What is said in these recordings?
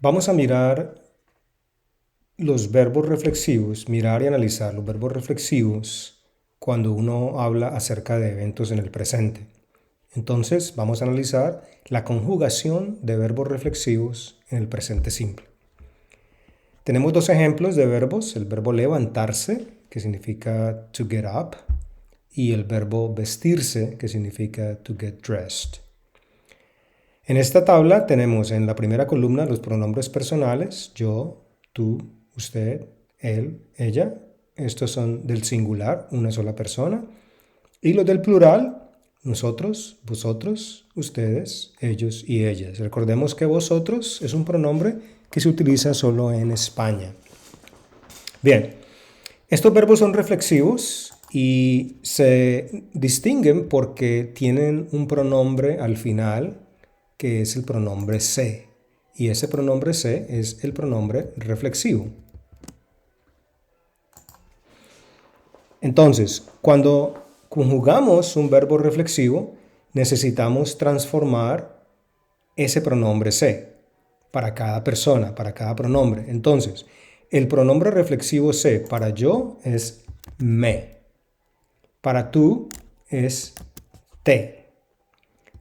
Vamos a mirar los verbos reflexivos, mirar y analizar los verbos reflexivos cuando uno habla acerca de eventos en el presente. Entonces, vamos a analizar la conjugación de verbos reflexivos en el presente simple. Tenemos dos ejemplos de verbos, el verbo levantarse, que significa to get up, y el verbo vestirse, que significa to get dressed. En esta tabla tenemos en la primera columna los pronombres personales, yo, tú, usted, él, ella. Estos son del singular, una sola persona. Y los del plural, nosotros, vosotros, ustedes, ellos y ellas. Recordemos que vosotros es un pronombre que se utiliza solo en España. Bien, estos verbos son reflexivos y se distinguen porque tienen un pronombre al final que es el pronombre se. Y ese pronombre se es el pronombre reflexivo. Entonces, cuando conjugamos un verbo reflexivo, necesitamos transformar ese pronombre se para cada persona, para cada pronombre. Entonces, el pronombre reflexivo se para yo es me. Para tú es te.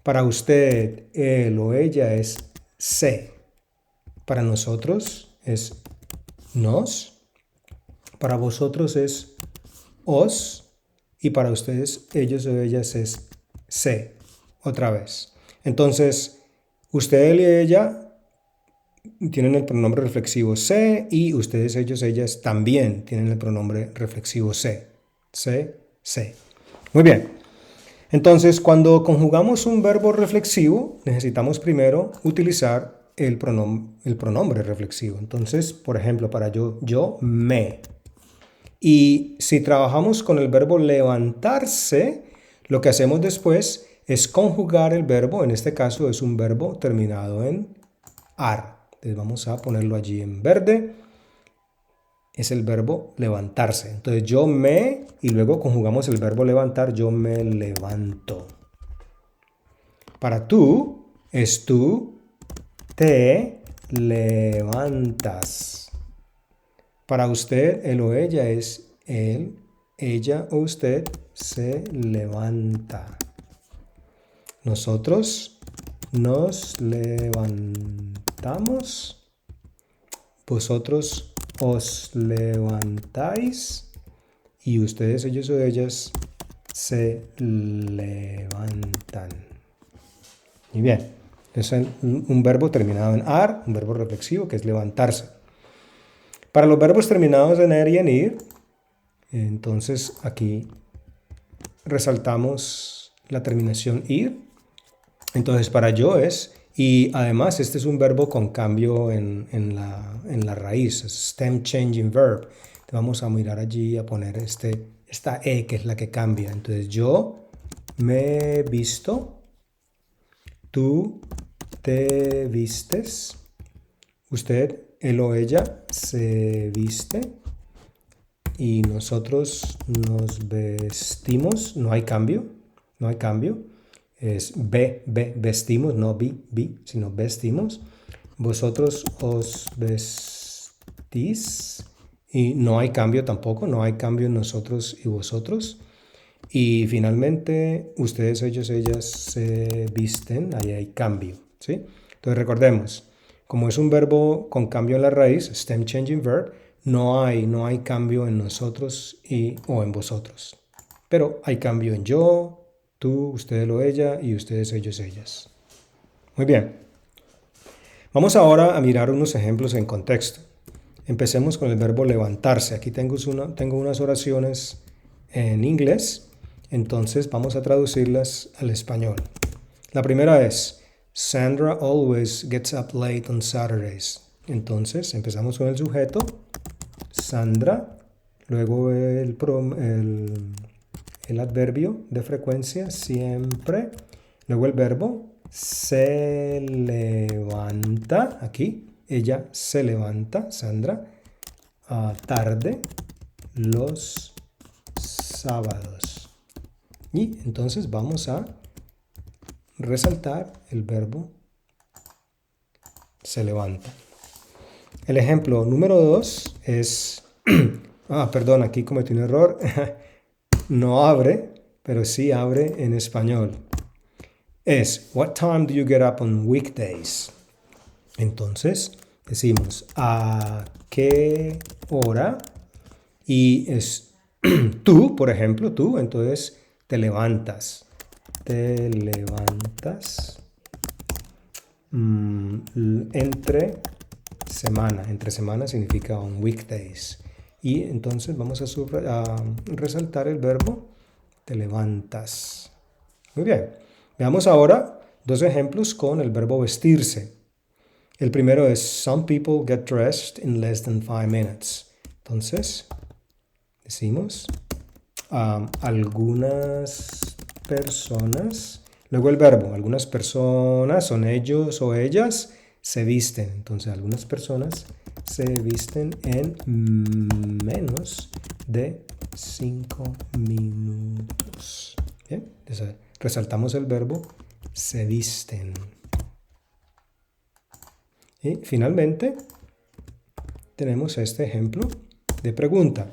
Para usted, él o ella es se. Para nosotros es nos. Para vosotros es os. Y para ustedes, ellos o ellas es se. Otra vez. Entonces, usted, él y ella tienen el pronombre reflexivo se y ustedes, ellos, ellas también tienen el pronombre reflexivo se. Se. Muy bien. Entonces, cuando conjugamos un verbo reflexivo, necesitamos primero utilizar el pronombre reflexivo. Entonces, por ejemplo, para yo me. Y si trabajamos con el verbo levantarse, lo que hacemos después es conjugar el verbo, en este caso es un verbo terminado en ar. Entonces vamos a ponerlo allí en verde. Es el verbo levantarse. Entonces yo me, y luego conjugamos el verbo levantar, yo me levanto. Para tú, es tú te levantas. Para usted, él o ella es él, ella o usted se levanta. Nosotros nos levantamos. Vosotros os levantáis y ustedes, ellos o ellas se levantan. Muy bien, es un verbo terminado en ar, un verbo reflexivo que es levantarse. Para los verbos terminados en er y en ir, entonces aquí resaltamos la terminación ir. Entonces para yo es, y además este es un verbo con cambio en la raíz, es stem changing verb. Vamos a mirar allí a poner esta E que es la que cambia. Entonces yo me visto, tú te vistes, usted, él o ella se viste y nosotros nos vestimos. No hay cambio, no hay cambio. Es vestimos, no vi, sino vestimos. Vosotros os vestís y no hay cambio tampoco, no hay cambio en nosotros y vosotros. Y finalmente, ustedes, ellos, ellas se visten, ahí hay cambio, ¿sí? Entonces recordemos, como es un verbo con cambio en la raíz, stem changing verb, no hay cambio en nosotros o en vosotros. Pero hay cambio en yo, tú, usted o ella y ustedes, ellos, ellas. Muy bien. Vamos ahora a mirar unos ejemplos en contexto. Empecemos con el verbo levantarse. Aquí tengo unas oraciones en inglés, entonces vamos a traducirlas al español. La primera es, Sandra always gets up late on Saturdays. Entonces empezamos con el sujeto, Sandra, luego el adverbio de frecuencia, siempre, luego el verbo, se levanta, aquí, ella se levanta, Sandra, tarde, los sábados. Y entonces vamos a resaltar el verbo se levanta. El ejemplo número 2 es... perdón, aquí cometí un error. No abre, pero sí abre en español. Es, what time do you get up on weekdays? Entonces, decimos, ¿a qué hora? Y es tú, por ejemplo, tú, entonces te levantas. Te levantas entre semana. Entre semana significa on weekdays. Y entonces vamos a resaltar el verbo te levantas. Muy bien. Veamos ahora dos ejemplos con el verbo vestirse. El primero es some people get dressed in less than 5 minutes. Entonces, decimos algunas personas, luego el verbo, algunas personas son ellos o ellas, se visten. Entonces, algunas personas se visten en menos de 5 minutos. Bien, entonces, resaltamos el verbo se visten. Y finalmente tenemos este ejemplo de pregunta.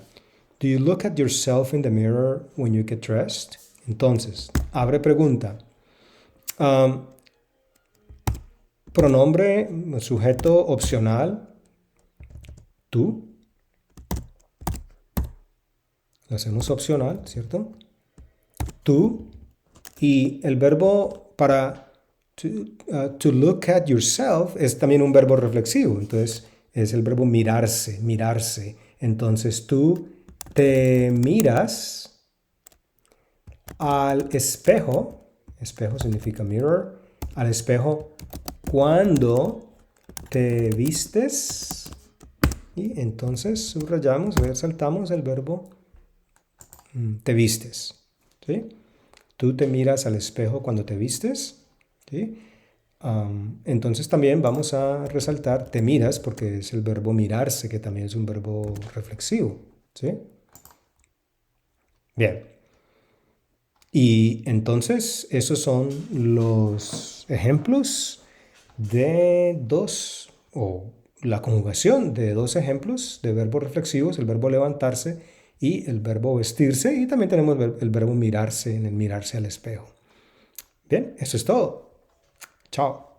Do you look at yourself in the mirror when you get dressed? Entonces, abre pregunta. Pronombre, sujeto opcional, tú. Lo hacemos opcional, ¿cierto? Tú. Y el verbo para to look at yourself es también un verbo reflexivo. Entonces, es el verbo mirarse, mirarse. Entonces, tú te miras al espejo. Espejo significa mirror. Al espejo cuando te vistes. Y entonces subrayamos, resaltamos el verbo te vistes. ¿Sí? Tú te miras al espejo cuando te vistes. ¿Sí? Entonces también vamos a resaltar te miras porque es el verbo mirarse, que también es un verbo reflexivo. ¿Sí? Bien. Y entonces esos son los ejemplos de dos, o la conjugación de dos ejemplos de verbos reflexivos, el verbo levantarse y el verbo vestirse, y también tenemos el verbo mirarse en el mirarse al espejo. Bien, eso es todo. Chao.